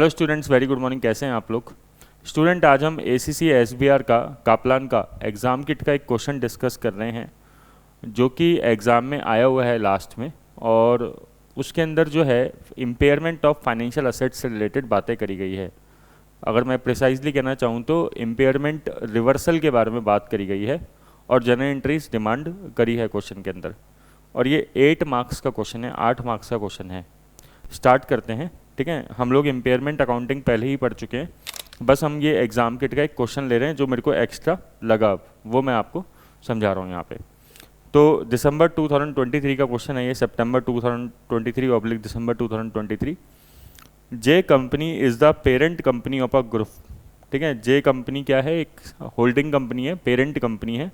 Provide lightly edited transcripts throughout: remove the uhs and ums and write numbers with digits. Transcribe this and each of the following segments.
Hello students, very good morning. कैसे हैं आप लोग? स्टूडेंट, आज हम ACC SBR का कापलान का एग्ज़ाम किट का एक क्वेश्चन डिस्कस कर रहे हैं जो कि एग्ज़ाम में आया हुआ है लास्ट में, और उसके अंदर जो है इम्पेयरमेंट ऑफ फाइनेंशियल असेट्स से रिलेटेड बातें करी गई है। अगर मैं प्रिसाइजली कहना चाहूँ तो इम्पेयरमेंट रिवर्सल के बारे में बात करी गई है और जनरल एंट्रीज डिमांड करी है क्वेश्चन के अंदर। और ये 8 मार्क्स का क्वेश्चन है, 8 मार्क्स का क्वेश्चन है। स्टार्ट करते हैं, ठीक है। हम लोग इम्पेयरमेंट अकाउंटिंग पहले ही पढ़ चुके हैं, बस हम ये एग्ज़ाम किट का एक क्वेश्चन ले रहे हैं जो मेरे को एक्स्ट्रा लगा, वो मैं आपको समझा रहा हूँ यहाँ पे। तो दिसंबर 2023 का क्वेश्चन है ये, सितंबर 2023 / दिसंबर 2023। J company is the parent company of a group, ठीक है। जे कंपनी क्या है? एक होल्डिंग कंपनी है, पेरेंट कंपनी है।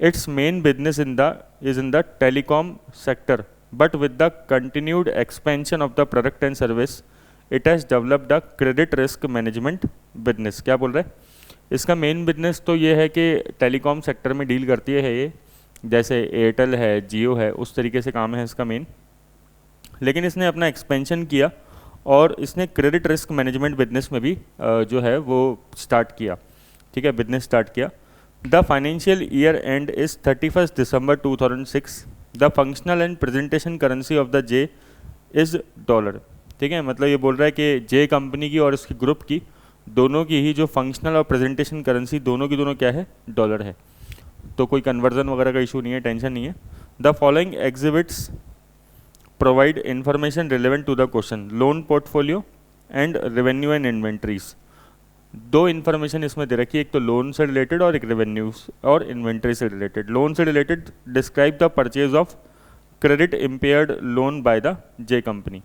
Its main business is in the telecom sector, but with the continued expansion of the product and service it has developed a credit risk management business। क्या बोल रहा है? इसका मेन बिजनेस तो ये है कि टेलीकॉम सेक्टर में डील करती है ये, जैसे एयरटेल है, जियो है, उस तरीके से काम है इसका मेन। लेकिन इसने अपना एक्सपेंशन किया और इसने क्रेडिट रिस्क मैनेजमेंट बिजनेस में भी जो है वो स्टार्ट किया, ठीक है, बिजनेस स्टार्ट किया। The financial year and is 31 December 2006। The functional and presentation currency of the J is dollar, ठीक है। मतलब ये बोल रहा है कि जे कंपनी की और इसकी ग्रुप की दोनों की ही जो फंक्शनल और प्रेजेंटेशन करेंसी दोनों की दोनों क्या है? डॉलर है। तो कोई कन्वर्जन वगैरह का इशू नहीं है, टेंशन नहीं है। The following exhibits provide information relevant to the question, loan portfolio and revenue and inventories. दो इन्फॉर्मेशन इसमें दे रखी है, एक तो लोन से रिलेटेड और एक रेवेन्यूज और इन्वेंट्री से रिलेटेड। लोन से related, describe the purchase of credit impaired loan by the J company.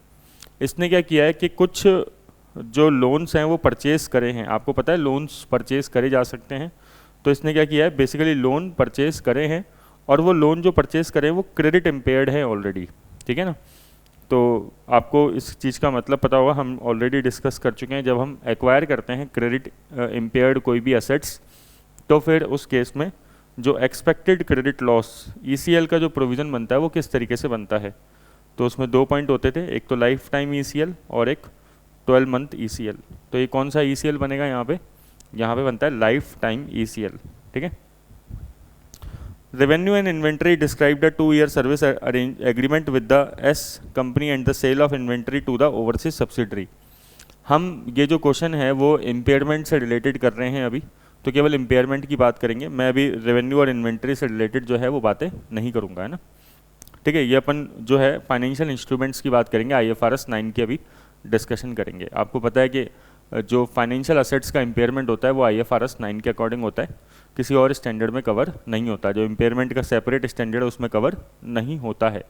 इसने क्या किया है कि कुछ जो लोन्स हैं वो परचेज करे हैं। आपको पता है लोन्स परचेज करे जा सकते हैं, तो इसने क्या किया है, बेसिकली लोन परचेज करे हैं और वो लोन जो परचेज करे हैं वो क्रेडिट इम्पेयर्ड है ऑलरेडी, ठीक है ना। तो आपको इस चीज़ का मतलब पता होगा, हम ऑलरेडी डिस्कस कर चुके हैं। जब हम एक्वायर करते हैं क्रेडिट इम्पेयर्ड कोई भी एसेट्स, तो फिर उस केस में जो एक्सपेक्टेड क्रेडिट लॉस ECL का जो प्रोविज़न बनता है वो किस तरीके से बनता है। तो उसमें 2 पॉइंट होते थे, एक तो लाइफ टाइम ECL और एक 12 मंथ ECL। तो ये कौन सा ECL बनेगा यहाँ पे? यहाँ पे बनता है लाइफ टाइम ECL, ठीक है। Revenue and inventory described a 2-year service agreement with the S company and the sale of inventory to the overseas subsidiary। हम ये जो क्वेश्चन है वो इम्पेयरमेंट से रिलेटेड कर रहे हैं अभी, तो केवल इम्पेयरमेंट की बात करेंगे। मैं अभी रेवेन्यू और इन्वेंट्री से रिलेटेड जो है वो बातें नहीं करूँगा, है ना, ठीक है। ये अपन जो है फाइनेंशियल इंस्ट्रूमेंट्स की बात करेंगे, IFRS 9 की अभी डिस्कशन करेंगे। आपको पता है कि जो फाइनेंशियल असेट्स का इम्पेयरमेंट होता है वो IFRS 9 के अकॉर्डिंग होता है, किसी और स्टैंडर्ड में कवर नहीं होता। जो इम्पेयरमेंट का सेपरेट स्टैंडर्ड है उसमें कवर नहीं होता है।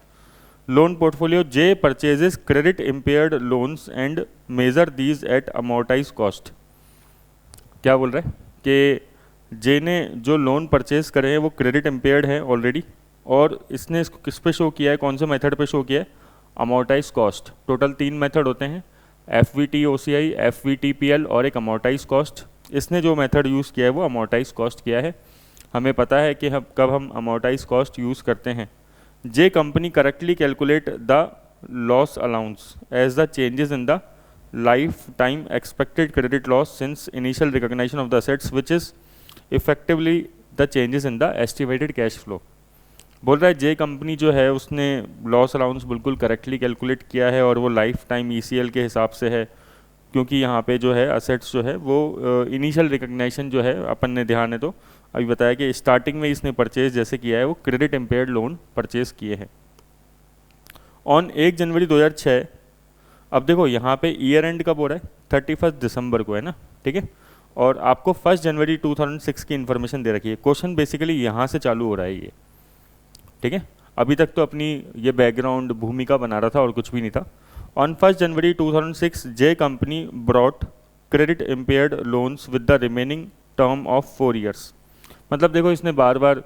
Loan portfolio, J purchases credit impaired loans and measure these at amortise cost. क्या बोल रहा है कि जे ने जो लोन परचेज करे हैं वो क्रेडिट इम्पेयर्ड है ऑलरेडी, और इसने इसको किस पे शो किया है, कौन से मेथड पे शो किया है? Amortise cost. टोटल 3 मेथड होते हैं, FVTOCI, FVTPL और एक अमोर्टाइज कॉस्ट। इसने जो मेथड यूज़ किया है वो अमोर्टाइज कॉस्ट किया है। हमें पता है कि कब हम अमोर्टाइज कॉस्ट यूज़ करते हैं। J company correctly calculate the loss allowance as the changes in the lifetime expected credit loss since initial recognition of the assets which is effectively the changes in the estimated cash flow. बोल रहा है J company जो है उसने loss allowance बिल्कुल correctly calculate किया है और वो लाइफ टाइम ECL के हिसाब से है, क्योंकि यहाँ पे जो है असेट्स जो है वो इनिशियल रिकग्निशन जो है अपन ने ध्यान है तो अभी बताया कि स्टार्टिंग में इसने परचेज जैसे किया है वो क्रेडिट इम्पेयर्ड लोन परचेज किए हैं ऑन 1 जनवरी 2006। अब देखो यहाँ पे ईयर एंड कब हो रहा है? 31 दिसंबर को, है ना, ठीक है। और आपको 1 जनवरी 2006 की इन्फॉर्मेशन दे रखी है। क्वेश्चन बेसिकली यहाँ से चालू हो रहा है ये, ठीक है। अभी तक तो अपनी ये बैकग्राउंड भूमिका बना रहा था और कुछ भी नहीं था। On 1 January 2006 J company brought credit impaired loans with the remaining term of 4 years. मतलब देखो इसने बार बार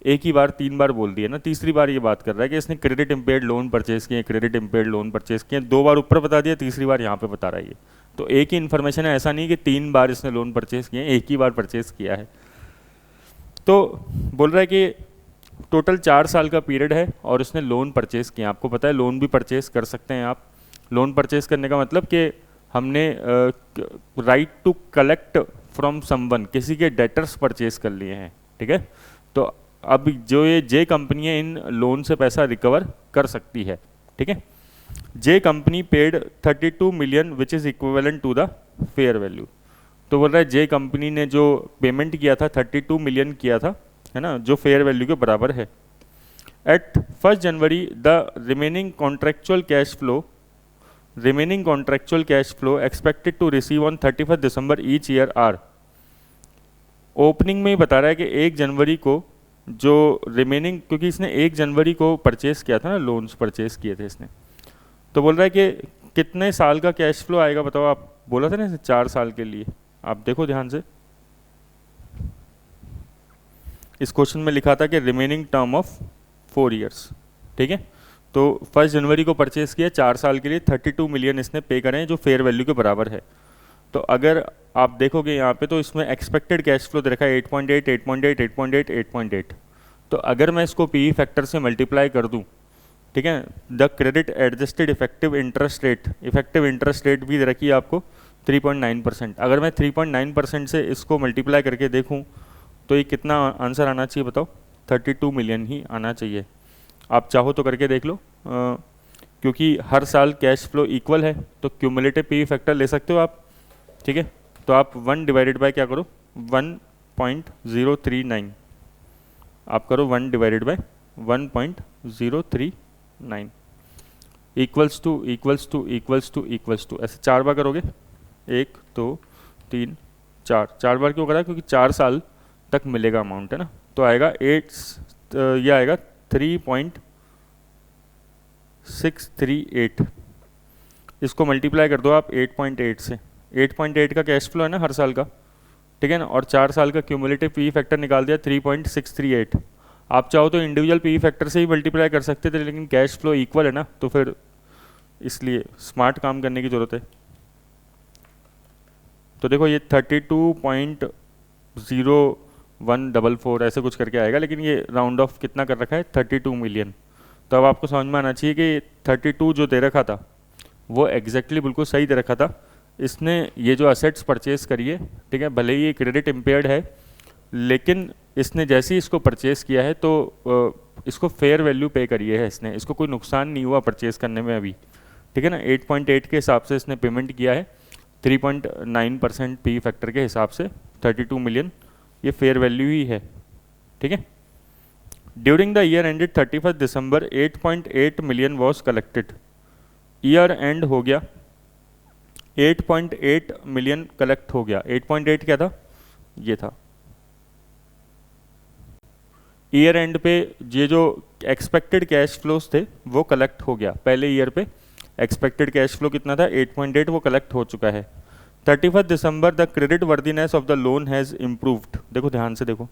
एक ही बार 3 बार बोल दिया ना, तीसरी बार ये बात कर रहा है कि इसने क्रेडिट इम्पेयर्ड लोन परचेज किए, क्रेडिट इम्पेयर्ड लोन परचेज किए। 2 बार ऊपर बता दिया, तीसरी बार यहाँ पे बता रहा है ये। तो एक ही इन्फॉर्मेशन है, ऐसा नहीं कि 3 बार इसने लोन परचेज किए, एक ही बार परचेज किया है। तो बोल रहा है कि टोटल 4 साल का पीरियड है और उसने लोन परचेज़ किया। आपको पता है लोन भी परचेज़ कर सकते हैं आप। लोन परचेज़ करने का मतलब कि हमने right to collect from someone, किसी के डेटर्स परचेज कर लिए हैं, ठीक है। तो अब जो ये जे कंपनी है इन लोन से पैसा रिकवर कर सकती है, ठीक है। J company paid 32 million which is equivalent to the fair value. तो बोल रहा है जे कंपनी ने जो पेमेंट किया था 32 मिलियन किया था, है ना, जो फेयर वैल्यू के बराबर है। At 1 January the remaining contractual cash flow expected to receive on 31 December each year are. Opening में ही बता रहा है कि 1 जनवरी को जो रिमेनिंग, क्योंकि इसने 1 जनवरी को परचेस किया था ना, लोन्स परचेस किए थे इसने, तो बोल रहा है कि कितने साल का कैश फ्लो आएगा बताओ आप। बोला था ना 4 साल के लिए। आप देखो ध्यान से, इस क्वेश्चन में लिखा था कि रिमेनिंग टर्म ऑफ 4 ईयर्स, ठीक है। तो 1 जनवरी को परचेस किया, 4 साल के लिए 32 मिलियन इसने पे करें जो फेयर वैल्यू के बराबर है। तो अगर आप देखोगे यहाँ पे तो इसमें एक्सपेक्टेड कैश फ्लो दे रखा है 8.8, 8.8, 8.8, 8.8। तो अगर मैं इसको पी फैक्टर से मल्टीप्लाई कर दूँ, ठीक है, the credit adjusted effective interest rate भी दे रखी है आपको 3.9%। अगर मैं 3.9% से इसको मल्टीप्लाई करके देखूँ तो ये कितना आंसर आना चाहिए बताओ? 32 मिलियन ही आना चाहिए। आप चाहो तो करके देख लो, क्योंकि हर साल कैश फ्लो इक्वल है तो क्यूमुलेटिव पी फैक्टर ले सकते हो आप, ठीक है। तो आप 1 डिवाइडेड बाय क्या करो, 1.039 आप करो, 1 डिवाइडेड बाय 1.039 इक्वल्स टू ऐसे 4 बार करोगे, 1 2 3 4 बार क्यों करा? क्योंकि 4 साल तक मिलेगा अमाउंट, है ना। तो आएगा 8, ये आएगा 3.638। इसको मल्टीप्लाई कर दो आप 8.8 से। 8.8 का कैश फ्लो है ना हर साल का, ठीक है ना, और 4 साल का क्यूमुलेटिव पी फैक्टर निकाल दिया 3.638। आप चाहो तो इंडिविजुअल पी फैक्टर से ही मल्टीप्लाई कर सकते थे, लेकिन कैश फ्लो इक्वल है ना, तो फिर इसलिए स्मार्ट काम करने की ज़रूरत है। तो देखो ये 32.0144 ऐसे कुछ करके आएगा, लेकिन ये राउंड ऑफ कितना कर रखा है 32 मिलियन। तो अब आपको समझ में आना चाहिए कि 32 जो दे रखा था वो एग्जैक्टली बिल्कुल सही दे रखा था। इसने ये जो असेट्स परचेज करी है, ठीक है, भले ही ये क्रेडिट इम्पेयर्ड है, लेकिन इसने जैसे ही इसको परचेज किया है तो इसको फेयर वैल्यू पे करी है इसने, इसको कोई नुकसान नहीं हुआ परचेज करने में अभी, ठीक है ना। 8.8 के हिसाब से इसने पेमेंट किया है, 3.9% पी फैक्टर के हिसाब से 32 मिलियन ये फेयर वैल्यू ही है, ठीक है। During the year ended 31 December 8.8 million was collected. Year and हो गया, 8.8 मिलियन कलेक्ट हो गया। 8.8 क्या था? ये था। ईयर एंड पे ये जो एक्सपेक्टेड कैश फ्लोज थे वो कलेक्ट हो गया। पहले ईयर पे एक्सपेक्टेड कैश फ्लो कितना था? 8.8, वो कलेक्ट हो चुका है। 31 December the creditworthiness of the loan has improved. देखो ध्यान से देखो,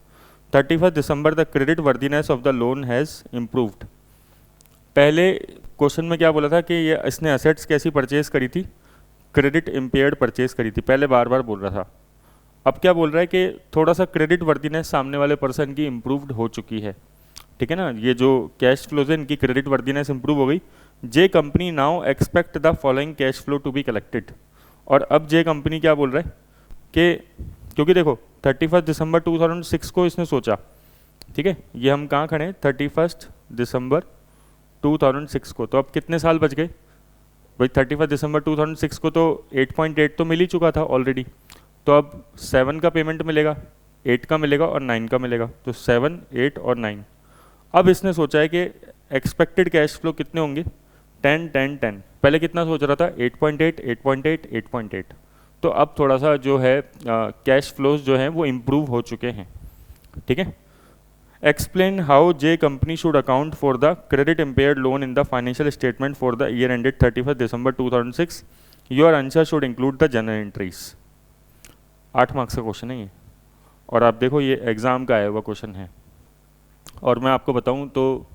31 December the creditworthiness of the loan has improved. पहले क्वेश्चन में क्या बोला था कि ये इसने असेट्स कैसी परचेज करी थी? क्रेडिट इम्पेयर्ड परचेज करी थी, पहले बार बार बोल रहा था। अब क्या बोल रहा है कि थोड़ा सा क्रेडिट वर्दीनेस सामने वाले पर्सन की इम्प्रूव्ड हो चुकी है, ठीक है ना। ये जो कैश फ्लोज है इनकी क्रेडिट वर्दीनेस इम्प्रूव हो गई। J company now expect the following cash flow to be collected. और अब जे कंपनी क्या बोल रहा है कि क्योंकि देखो 31 दिसंबर 2006 को इसने सोचा, ठीक है, ये हम कहाँ खड़े हैं 31 दिसंबर 2006 को, तो अब कितने साल बच गए भाई? 31 दिसंबर 2006 को तो 8.8 तो मिल ही चुका था ऑलरेडी, तो अब 7 का पेमेंट मिलेगा, 8 का मिलेगा और 9 का मिलेगा, तो 7, 8 और 9। अब इसने सोचा है कि एक्सपेक्टेड कैश फ्लो कितने होंगे? 10, 10, 10। पहले कितना सोच रहा था? 8.8, 8.8, 8.8। तो अब थोड़ा सा जो है कैश फ्लोज जो हैं वो इम्प्रूव हो चुके हैं, ठीक है। Explain how J company should account for the credit impaired loan in the financial statement for the year ended 31 December 2006। Your answer should include the general entries. 8 marks का question है ये, और आप देखो ये एग्ज़ाम का आया हुआ क्वेश्चन है। और मैं आपको बताऊं तो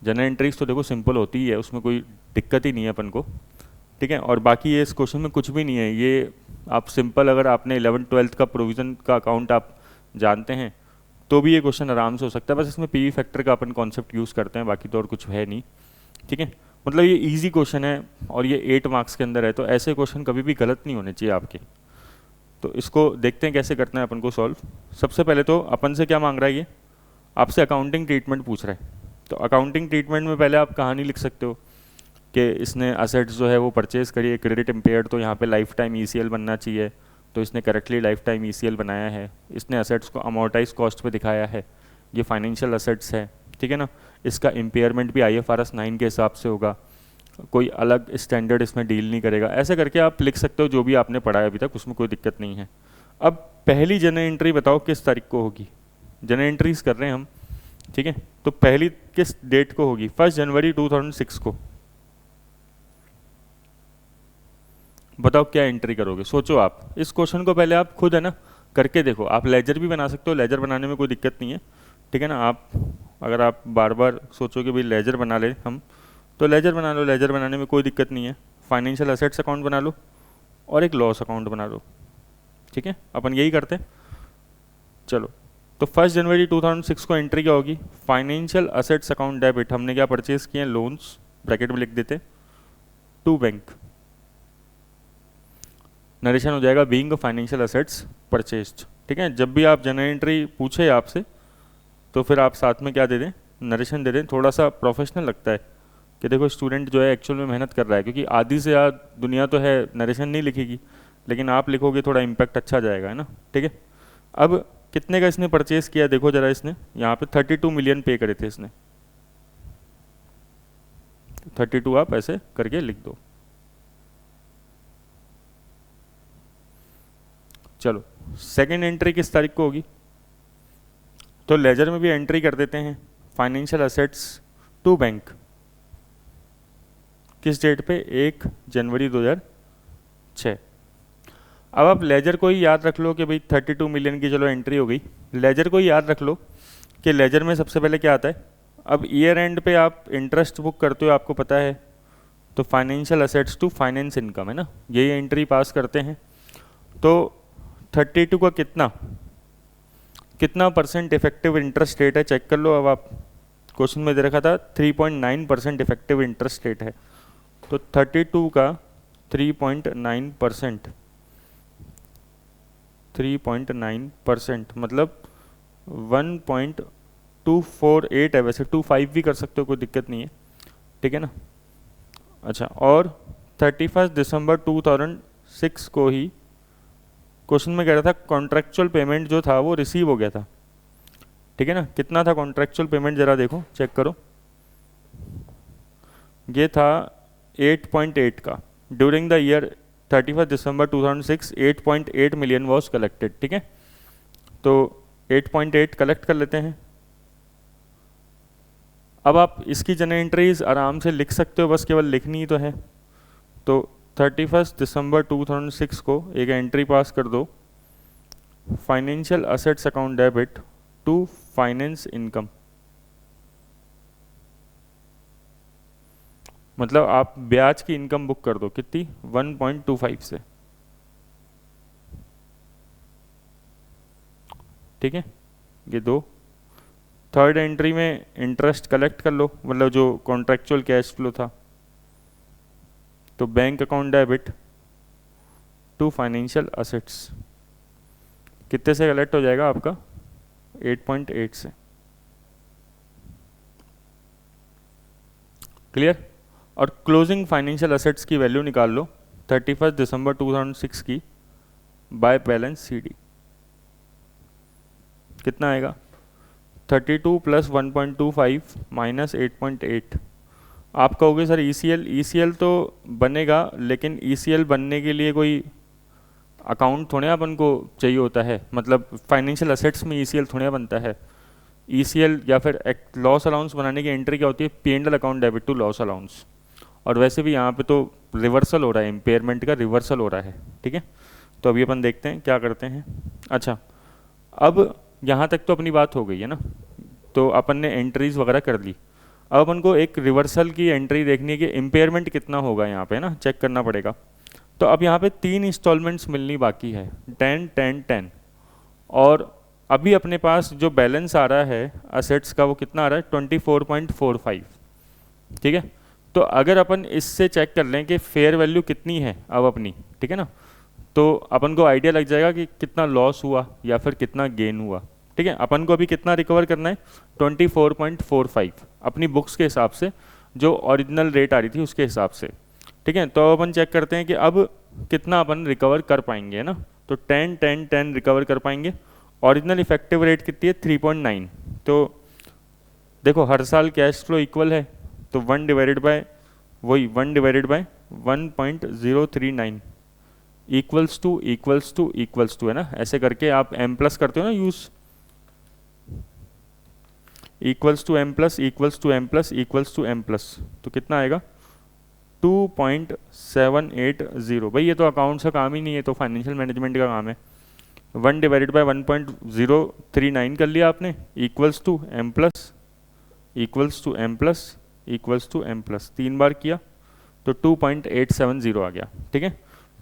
जनरल एंट्रीज तो देखो सिंपल होती ही है, उसमें कोई दिक्कत ही नहीं है अपन को, ठीक है। और बाकी ये इस क्वेश्चन में कुछ भी नहीं है, ये आप सिंपल अगर आपने 11th-12th का प्रोविज़न का अकाउंट आप जानते हैं तो भी ये क्वेश्चन आराम से हो सकता है। बस इसमें पी फैक्टर का अपन कॉन्सेप्ट यूज़ करते हैं, बाकी तो और कुछ है नहीं, ठीक है। मतलब ये इजी क्वेश्चन है और ये 8 मार्क्स के अंदर है, तो ऐसे क्वेश्चन कभी भी गलत नहीं होने चाहिए आपके। तो इसको देखते हैं कैसे करना है अपन को सॉल्व। सबसे पहले तो अपन से क्या मांग रहा है, ये आपसे अकाउंटिंग ट्रीटमेंट पूछ रहा है। तो अकाउंटिंग ट्रीटमेंट में पहले आप कहानी लिख सकते हो कि इसने असेट्स जो है वो परचेज करी है, क्रेडिट इम्पेयर्ड, तो यहाँ पे लाइफ टाइम ईसीएल बनना चाहिए, तो इसने करेक्टली लाइफ टाइम ईसीएल बनाया है। इसने असेट्स को अमोर्टाइज कॉस्ट पे दिखाया है, ये फाइनेंशियल असेट्स है, ठीक है ना। इसका इम्पेयरमेंट भी IFRS 9 के हिसाब से होगा, कोई अलग स्टैंडर्ड इसमें डील नहीं करेगा। ऐसे करके आप लिख सकते हो जो भी आपने पढ़ा है अभी तक, उसमें कोई दिक्कत नहीं है। अब पहली जनरल एंट्री बताओ किस तारीख को होगी। जनरल एंट्रीज कर रहे हैं हम, ठीक है। तो पहली किस डेट को होगी, 1 जनवरी 2006 को। बताओ क्या एंट्री करोगे, सोचो आप इस क्वेश्चन को पहले आप खुद है ना करके देखो। आप लेजर भी बना सकते हो, लेजर बनाने में कोई दिक्कत नहीं है, ठीक है ना। आप अगर आप बार बार सोचोगे भाई लेजर बना ले हम, तो लेजर बना लो, लेजर बनाने में कोई दिक्कत नहीं है। फाइनेंशियल असेट्स अकाउंट बना लो और एक लॉस अकाउंट बना लो, ठीक है। अपन यही करते हैं। चलो, तो 1 जनवरी 2006 को एंट्री क्या होगी, फाइनेंशियल असेट्स अकाउंट डेबिट, हमने क्या परचेज किए हैं, लोन्स, ब्रैकेट में लिख देते, टू बैंक। नरेशन हो जाएगा बीइंग फाइनेंशियल असेट्स परचेज्ड, ठीक है। जब भी आप जनरल एंट्री पूछे आपसे तो फिर आप साथ में क्या दे दें, नरेशन दे दें। थोड़ा सा प्रोफेशनल लगता है कि देखो स्टूडेंट जो है एक्चुअल में मेहनत कर रहा है, क्योंकि आधी से ज़्यादा दुनिया तो है नरेशन नहीं लिखेगी, लेकिन आप लिखोगे थोड़ा इम्पैक्ट अच्छा जाएगा, है ना, ठीक है। अब कितने का इसने परचेज किया देखो जरा, इसने यहाँ पे 32 मिलियन पे करे थे इसने, 32 आप ऐसे करके लिख दो। चलो, सेकेंड एंट्री किस तारीख को होगी, तो लेजर में भी एंट्री कर देते हैं, फाइनेंशियल असेट्स टू बैंक, किस डेट पे, 1 जनवरी 2006। अब आप लेजर को ही याद रख लो कि भाई 32 मिलियन की चलो एंट्री हो गई। लेजर को ही याद रख लो कि लेजर में सबसे पहले क्या आता है, अब ईयर एंड पे आप इंटरेस्ट बुक करते हो, आपको पता है, तो financial assets to finance income, है ना, यही एंट्री पास करते हैं। तो 32 का कितना परसेंट इफेक्टिव इंटरेस्ट रेट है, चेक कर लो। अब आप क्वेश्चन में दे रखा था 3.9% इफेक्टिव इंटरेस्ट रेट है, तो 32 का 3.9%, 3.9% मतलब 1.248 है, वैसे 25 भी कर सकते हो, कोई दिक्कत नहीं है, ठीक है ना। अच्छा, और 31 दिसंबर 2006 को ही क्वेश्चन में कह रहा था कॉन्ट्रेक्चुअल पेमेंट जो था वो रिसीव हो गया था, ठीक है ना। कितना था कॉन्ट्रेक्चुअल पेमेंट, जरा देखो, चेक करो, ये था 8.8 का। During the year 31 December 2006 8.8 million was collected, ठीक है। तो 8.8 कलेक्ट कर लेते हैं। अब आप इसकी जनरल एंट्रीज आराम से लिख सकते हो, बस केवल लिखनी ही तो है। तो 31 दिसंबर 2006 को एक एंट्री पास कर दो, financial assets account debit to finance income, मतलब आप ब्याज की इनकम बुक कर दो, कितनी, 1.25 से, ठीक है। ये दो। थर्ड एंट्री में इंटरेस्ट कलेक्ट कर लो, मतलब जो कॉन्ट्रेक्चुअल कैश फ्लो था, तो bank account debit to financial assets, कितने से कलेक्ट हो जाएगा आपका, 8.8 से। क्लियर। और क्लोजिंग फाइनेंशियल असेट्स की वैल्यू निकाल लो 31 दिसंबर 2006 की बाय बैलेंस CD, कितना आएगा, 32 प्लस 1.25 माइनस 8.8। आप कहोगे सर ECL तो बनेगा, लेकिन ECL बनने के लिए कोई अकाउंट थोड़े अपन को चाहिए होता है, मतलब फाइनेंशियल असेट्स में ECL थोड़े बनता है। ECL या फिर लॉस अलाउंस बनाने की एंट्री क्या होती है, P&L account debit to loss allowance. और वैसे भी यहाँ पे तो रिवर्सल हो रहा है, इम्पेयरमेंट का रिवर्सल हो रहा है, ठीक है। तो अभी अपन देखते हैं क्या करते हैं। अच्छा, अब यहाँ तक तो अपनी बात हो गई है ना, तो अपन ने एंट्रीज वगैरह कर ली। अब अपन को एक रिवर्सल की एंट्री देखनी है कि इम्पेयरमेंट कितना होगा, यहाँ पे ना चेक करना पड़ेगा। तो अब यहाँ पे 3 इंस्टॉलमेंट्स मिलनी बाकी है, 10, 10, 10। और अभी अपने पास जो बैलेंस आ रहा है असेट्स का वो कितना आ रहा है, 24.45, ठीक है। तो अगर अपन इससे चेक कर लें कि फेयर वैल्यू कितनी है अब अपनी, ठीक है ना, तो अपन को आइडिया लग जाएगा कि कितना लॉस हुआ या फिर कितना गेन हुआ। ठीक है, अपन को अभी कितना रिकवर करना है, 24.45 अपनी बुक्स के हिसाब से, जो ओरिजिनल रेट आ रही थी उसके हिसाब से। ठीक है, तो अपन चेक करते हैं कि अब कितना अपन रिकवर कर पाएंगे, है ना। तो 10 10 10 रिकवर कर पाएंगे। ओरिजिनल इफेक्टिव रेट कितनी है, 3.9। तो देखो हर साल कैश फ्लो इक्वल है, तो 1 डिवाइडेड बाय वही 1 डिवाइडेड बाय 1.039 इक्वल्स टू है ना। ऐसे करके आप एम प्लस करते हो ना use, equals to M plus equals to M plus equals to M plus, तो कितना आएगा 2.780। भाई ये तो अकाउंट्स का काम ही नहीं है, तो फाइनेंशियल मैनेजमेंट का काम है। 1 डिवाइडेड बाय 1.039 कर लिया आपने, equals to M plus equals to M plus equals to M plus, 3 बार किया तो 2.870 आ गया। ठीक है,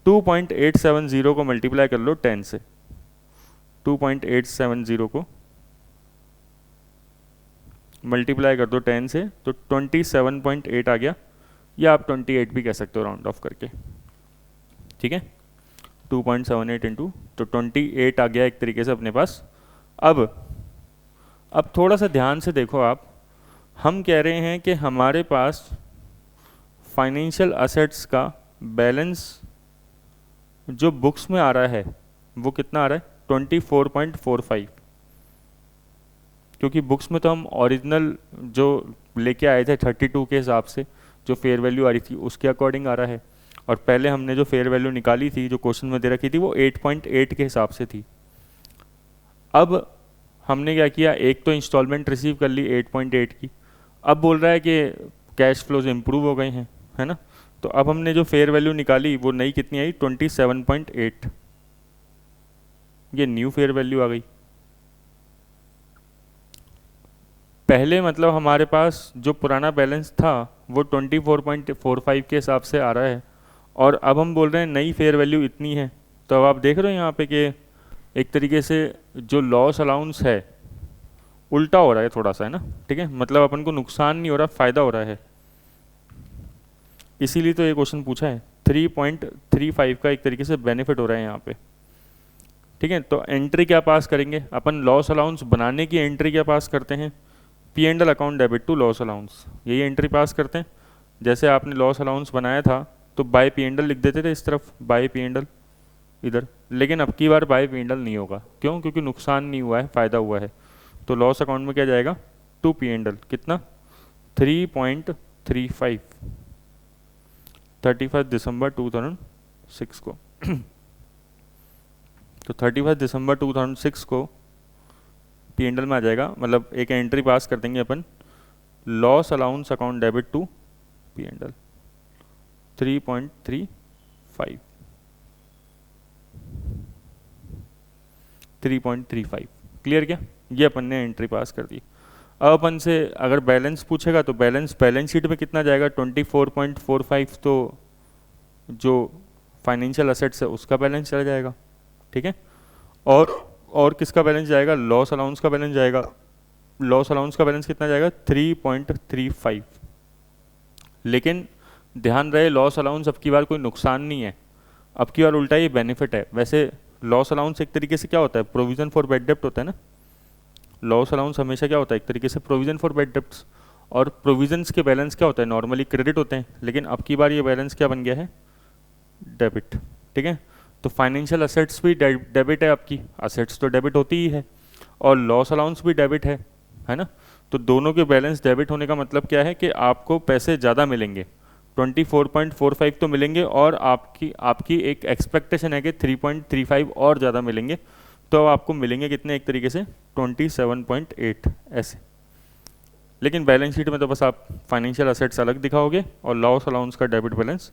2.870 को मल्टीप्लाई कर लो 10 से, 2.870 को मल्टीप्लाई कर दो 10 से, तो 27.8 आ गया, या आप 28 भी कह सकते हो राउंड ऑफ करके। ठीक है, 2.78 इंटू तो 28 आ गया एक तरीके से अपने पास। अब थोड़ा सा ध्यान से देखो आप, हम कह रहे हैं कि हमारे पास फाइनेंशियल असेट्स का बैलेंस जो बुक्स में आ रहा है वो कितना आ रहा है, 24.45, क्योंकि बुक्स में तो हम ओरिजिनल जो लेके आए थे 32 के हिसाब से, जो फेयर वैल्यू आ रही थी उसके अकॉर्डिंग आ रहा है, और पहले हमने जो फेयर वैल्यू निकाली थी जो क्वेश्चन में दे रखी थी वो 8.8 के हिसाब से थी। अब हमने क्या किया, एक तो इंस्टॉलमेंट रिसीव कर ली 8.8 की, अब बोल रहा है कि कैश फ्लोज इम्प्रूव हो गए हैं, है ना। तो अब हमने जो फेयर वैल्यू निकाली वो नई कितनी आई, 27.8, ये न्यू फेयर वैल्यू आ गई। पहले मतलब हमारे पास जो पुराना बैलेंस था वो 24.45 के हिसाब से आ रहा है, और अब हम बोल रहे हैं नई फेयर वैल्यू इतनी है। तो अब आप देख रहे हो यहाँ पे कि एक तरीके से जो लॉस अलाउंस है उल्टा हो रहा है थोड़ा सा, है ना। ठीक है, मतलब अपन को नुकसान नहीं हो रहा, फ़ायदा हो रहा है, इसीलिए तो ये क्वेश्चन पूछा है। 3.35 का एक तरीके से बेनिफिट हो रहा है यहाँ पे। ठीक है, तो एंट्री क्या पास करेंगे अपन, लॉस अलाउंस बनाने की एंट्री क्या पास करते हैं, P&L account debit to loss allowance, यही एंट्री पास करते हैं। जैसे आपने लॉस अलाउंस बनाया था तो बाय P&L लिख देते थे इस तरफ, बाय P&L इधर, लेकिन अब की बार बाय P&L नहीं होगा, क्यों, क्योंकि नुकसान नहीं हुआ है, फ़ायदा हुआ है। तो लॉस अकाउंट में क्या जाएगा, टू P&L कितना 3.35, 31 दिसंबर 2006 को तो 31 दिसंबर 2006 को P&L में आ जाएगा, मतलब एक एंट्री पास कर देंगे अपन, loss allowance account debit to P&L 3.35, 3.35 clear क्या, ये अपन ने एंट्री पास कर दी। अब अपन से अगर बैलेंस पूछेगा तो बैलेंस शीट में कितना जाएगा, 24.45, तो जो फाइनेंशियल असेट्स है उसका बैलेंस चला जाएगा। ठीक है, और किसका बैलेंस जाएगा, लॉस अलाउंस का बैलेंस जाएगा। लॉस अलाउंस का बैलेंस कितना जाएगा, 3.35। लेकिन ध्यान रहे लॉस अलाउंस अब की बार कोई नुकसान नहीं है, अब की बार उल्टा ये बेनिफिट है। वैसे लॉस अलाउंस एक तरीके से क्या होता है, प्रोविजन फॉर बैड डेप्ट होता है ना। लॉस अलाउंस हमेशा क्या होता है, एक तरीके से प्रोविजन फॉर बैड डेप्ट्स, और प्रोविजंस के बैलेंस क्या होता है, नॉर्मली क्रेडिट होते हैं, लेकिन अब की बार ये बैलेंस क्या बन गया है, डेबिट। ठीक है, तो फाइनेंशियल असेट्स भी डेबिट है, आपकी असेट्स तो डेबिट होती ही है, और लॉस अलाउंस भी डेबिट है ना। तो दोनों के बैलेंस डेबिट होने का मतलब क्या है कि आपको पैसे ज़्यादा मिलेंगे, 24.45 तो मिलेंगे, और आपकी एक एक्सपेक्टेशन है कि 3.35 और ज़्यादा मिलेंगे, तो अब आपको मिलेंगे कितने, एक तरीके से 27.8 ऐसे। लेकिन बैलेंस शीट में तो बस आप फाइनेंशियल असेट्स अलग दिखाओगे और लॉस अलाउंस का डेबिट बैलेंस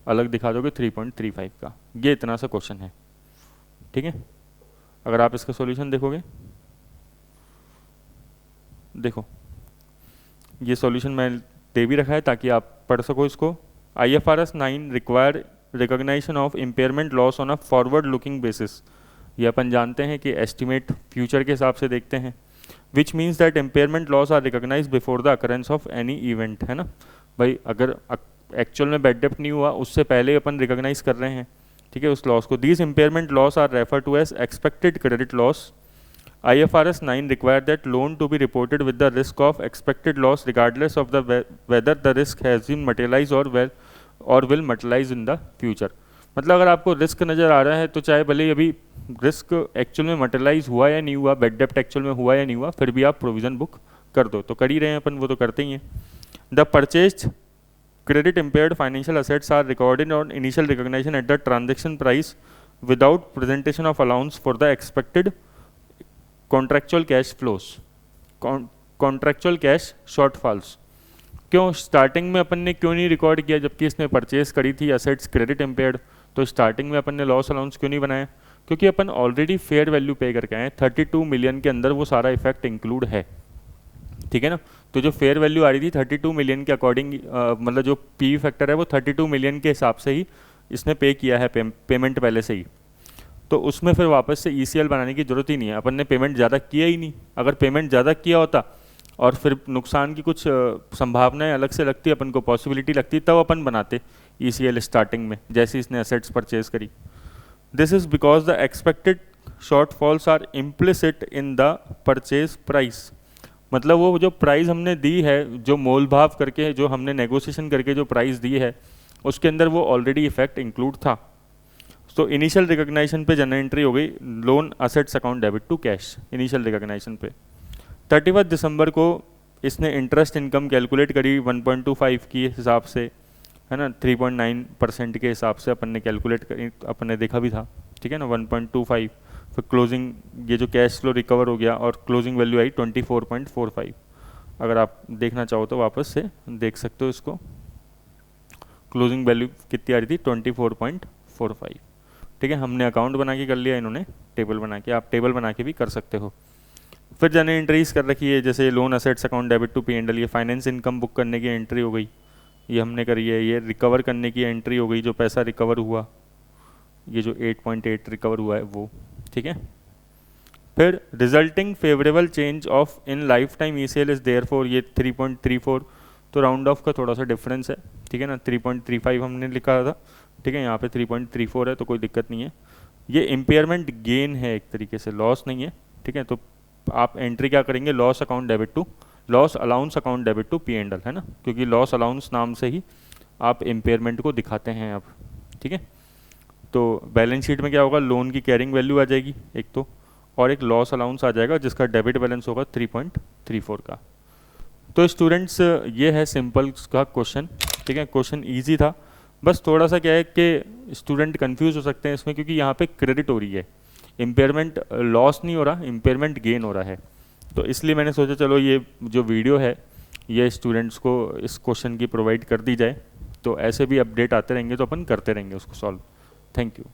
अलग दिखा दोगे 3.35 का। ये इतना सा क्वेश्चन है। ठीक है, अगर आप इसका सॉल्यूशन देखोगे, देखो ये सॉल्यूशन मैं दे भी रखा है ताकि आप पढ़ सको इसको। IFRS 9 require recognition of impairment loss on a forward looking basis. ये अपन जानते हैं कि एस्टिमेट फ्यूचर के हिसाब से देखते हैं, which means that impairment loss are recognise before the occurrence of any event, है ना। भाई अगर एक्चुअल में बैड डेप्ट नहीं हुआ उससे पहले अपन रिकॉग्नाइज कर रहे हैं, ठीक है, उस लॉस को। These impairment loss are refer to as expected credit loss. IFRS 9 require that loan to be reported with the risk of expected loss regardless of the whether the risk has been materialized or will materialize in the future। मतलब अगर आपको risk नज़र आ रहा है तो चाहे भले अभी रिस्क एक्चुअल में मटेरियलाइज हुआ या नहीं हुआ, बैड डेप्ट एक्चुअल में हुआ या नहीं हुआ, फिर भी आप प्रोविज़न बुक कर दो। तो कर ही रहे हैं अपन, वो तो करते ही हैं। The purchased credit impaired financial assets are recorded on initial recognition at the transaction price without presentation of allowance for the expected contractual cash flows, contractual cash shortfalls। क्यों स्टार्टिंग में अपन ने क्यों नहीं रिकॉर्ड किया जबकि इसने परचेज करी थी असेट्स क्रेडिट इम्पेयर्ड? तो स्टार्टिंग में अपन ने लॉस अलाउंस क्यों नहीं बनाया? क्योंकि अपन ऑलरेडी फेयर वैल्यू पे करके आए हैं, 32 मिलियन के अंदर वो सारा इफेक्ट इंक्लूड है, ठीक है ना। तो जो फेयर वैल्यू आ रही थी 32 मिलियन के अकॉर्डिंग, मतलब जो पी फैक्टर है वो 32 मिलियन के हिसाब से ही इसने पे किया है, पेमेंट पहले से ही। तो उसमें फिर वापस से ECL बनाने की ज़रूरत ही नहीं है, अपन ने पेमेंट ज़्यादा किया ही नहीं। अगर पेमेंट ज़्यादा किया होता और फिर नुकसान की कुछ संभावनाएं अलग से लगती, अपन को पॉसिबिलिटी लगती, तब अपन बनाते ECL स्टार्टिंग में, जैसे इसने एसेट्स परचेज करी। This is because the expected shortfalls are implicit in the purchase price. मतलब वो जो प्राइस हमने दी है, जो मोल भाव करके, जो हमने नेगोशिएशन करके जो प्राइस दी है, उसके अंदर वो ऑलरेडी इफेक्ट इंक्लूड था। तो इनिशियल रिकॉग्निशन पे जनरल एंट्री हो गई loan assets account debit to cash initial recognition पे। 31 दिसंबर को इसने इंटरेस्ट इनकम कैलकुलेट करी 1.25 की हिसाब से, है ना, 3.9% के हिसाब से अपन ने कैलकुलेट करी, अपन ने देखा भी था, ठीक है ना, 1.25। फिर क्लोजिंग, ये जो कैश फ्लो रिकवर हो गया और क्लोजिंग वैल्यू आई 24.45। अगर आप देखना चाहो तो वापस से देख सकते हो इसको, क्लोजिंग वैल्यू कितनी आ रही थी, 24.45, ठीक है। हमने अकाउंट बना के कर लिया, इन्होंने टेबल बना के, आप टेबल बना के भी कर सकते हो। फिर जनरल एंट्रीज कर रखी है, जैसे loan assets account debit to P&L, ये फाइनेंस इनकम बुक करने की एंट्री हो गई, ये हमने करी है। ये रिकवर करने की एंट्री हो गई, जो पैसा रिकवर हुआ, ये जो 8.8 रिकवर हुआ है वो, ठीक है। फिर resulting favourable change of in life time ECL is there for, ये 3.34, तो राउंड ऑफ का थोड़ा सा डिफरेंस है, ठीक है ना, 3.35 हमने लिखा था, ठीक है, यहाँ पे 3.34 है, तो कोई दिक्कत नहीं है। ये इम्पेयरमेंट गेन है एक तरीके से, लॉस नहीं है, ठीक है। तो आप एंट्री क्या करेंगे, loss account debit to, loss allowance account debit to P&L, है ना, क्योंकि लॉस अलाउंस नाम से ही आप इम्पेयरमेंट को दिखाते हैं अब, ठीक है। तो बैलेंस शीट में क्या होगा, लोन की कैरिंग वैल्यू आ जाएगी एक तो, और एक लॉस अलाउंस आ जाएगा जिसका डेबिट बैलेंस होगा 3.34 का। तो स्टूडेंट्स ये है सिंपल का क्वेश्चन, ठीक है। क्वेश्चन ईजी था, बस थोड़ा सा क्या है कि स्टूडेंट कंफ्यूज हो सकते हैं इसमें, क्योंकि यहाँ पे क्रेडिट हो रही है, इम्पेयरमेंट लॉस नहीं हो रहा, इम्पेयरमेंट गेन हो रहा है। तो इसलिए मैंने सोचा चलो ये जो वीडियो है ये स्टूडेंट्स को इस क्वेश्चन की प्रोवाइड कर दी जाए, तो ऐसे भी अपडेट आते रहेंगे तो अपन करते रहेंगे उसको सॉल्व। Thank you.